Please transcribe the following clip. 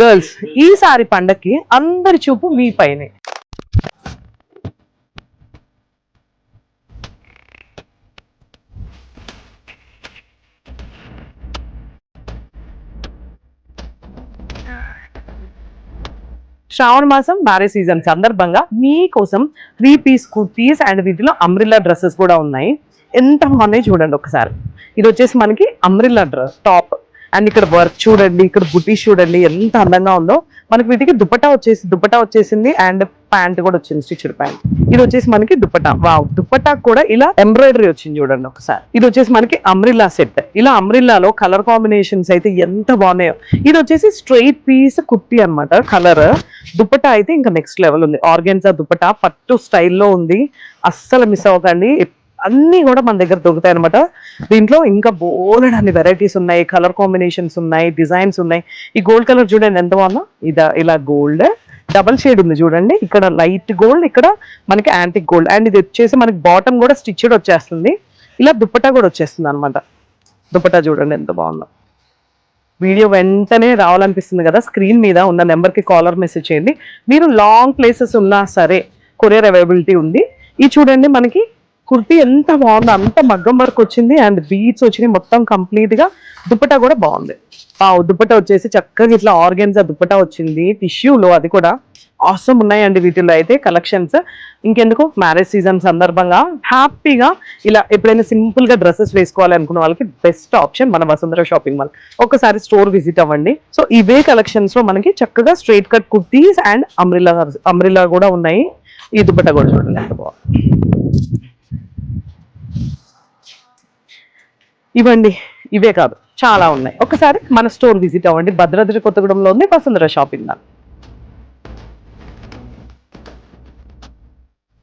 Girls ఈసారి పండక్కి అందరి చూపు మీ పైనే. శ్రావణ మాసం మ్యారేజ్ సీజన్ సందర్భంగా మీకోసం 3-piece కుర్తీస్ అండ్ వీటిలో అంబ్రిల్లా డ్రెస్సెస్ కూడా ఉన్నాయి. ఎంత బాగున్నాయి చూడండి ఒకసారి. ఇది వచ్చేసి మనకి అంబ్రిల్లా డ్రెస్ టాప్ అండ్ ఇక్కడ వర్క్ చూడండి, ఇక్కడ బుటీస్ చూడండి ఎంత అందంగా ఉందో. మనకి వీటికి దుపట్టా వచ్చేసింది అండ్ ప్యాంట్ కూడా వచ్చింది, స్టిచ్డ్ ప్యాంట్. ఇది వచ్చేసి మనకి దుపట్టా. వావ్, దుపట్టా కూడా ఇలా ఎంబ్రాయిడరీ వచ్చింది చూడండి ఒకసారి. ఇది వచ్చేసి మనకి అంబ్రిల్లా సెట్. ఇలా అంబ్రిల్లాలో కలర్ కాంబినేషన్స్ అయితే ఎంత బాగున్నాయో. ఇది వచ్చేసి స్ట్రైట్ పీస్ కుర్తీ అనమాట. కలర్ దుపట్టా అయితే ఇంకా నెక్స్ట్ లెవెల్ ఉంది. ఆర్గెన్జా దుపట్టా పట్టు స్టైల్లో ఉంది, అస్సలు మిస్ అవ్వకండి. అన్ని కూడా మన దగ్గర దొరుకుతాయి అనమాట. దీంట్లో ఇంకా బోలెడన్ని వెరైటీస్ ఉన్నాయి, కలర్ కాంబినేషన్స్ ఉన్నాయి, డిజైన్స్ ఉన్నాయి. ఈ గోల్డ్ కలర్ చూడండి ఎంత బాగుందో. ఇలా గోల్డ్ డబల్ షేడ్ ఉంది చూడండి. ఇక్కడ లైట్ గోల్డ్, ఇక్కడ మనకి యాంటిక్ గోల్డ్. అండ్ ఇది వచ్చేసి మనకి బాటమ్ కూడా స్టిచ్డ్ వచ్చేస్తుంది. ఇలా దుపట్టా కూడా వచ్చేస్తుంది అనమాట. దుపట్టా చూడండి ఎంత బాగుందో. వీడియో వెంటనే రావాలనిపిస్తుంది కదా, స్క్రీన్ మీద ఉన్న నెంబర్కి కాలర్ మెసేజ్ చేయండి. మీరు లాంగ్ ప్లేసెస్ ఉన్నా సరే కొరియర్ అవైలబిలిటీ ఉంది. ఇది చూడండి మనకి కుర్తీ ఎంత బాగుందో, అంత మగ్గం వర్క్ వచ్చింది అండ్ బీట్స్ వచ్చినాయి మొత్తం కంప్లీట్ గా. దుపట్టా కూడా బాగుంది. దుపట్టా వచ్చేసి చక్కగా ఇట్లా ఆర్గెన్జా దుపట్టా వచ్చింది టిష్యూలో, అది కూడా ఆసమ్ ఉన్నాయండి వీటిల్లో అయితే కలెక్షన్స్. ఇంకెందుకు మ్యారేజ్ సీజన్ సందర్భంగా హ్యాపీగా ఇలా ఎప్పుడైనా సింపుల్ గా డ్రెస్సెస్ వేసుకోవాలి అనుకున్న వాళ్ళకి బెస్ట్ ఆప్షన్ మన వసుంధర షాపింగ్ మాల్. ఒకసారి స్టోర్ విజిట్ అవ్వండి. సో ఇవే కలెక్షన్స్ లో మనకి చక్కగా straight cut kurtis and umbrella కూడా ఉన్నాయి. ఈ దుపట్టా కూడా చూడండి ఎంత బాగుంది. ఇవ్వండి, ఇవే కాదు చాలా ఉన్నాయి. ఒకసారి మన స్టోర్ విజిట్ అవ్వండి. భద్రాద్రి కొత్తగూడెంలో ఉంది వసుంధర షాపింగ్ మాల్.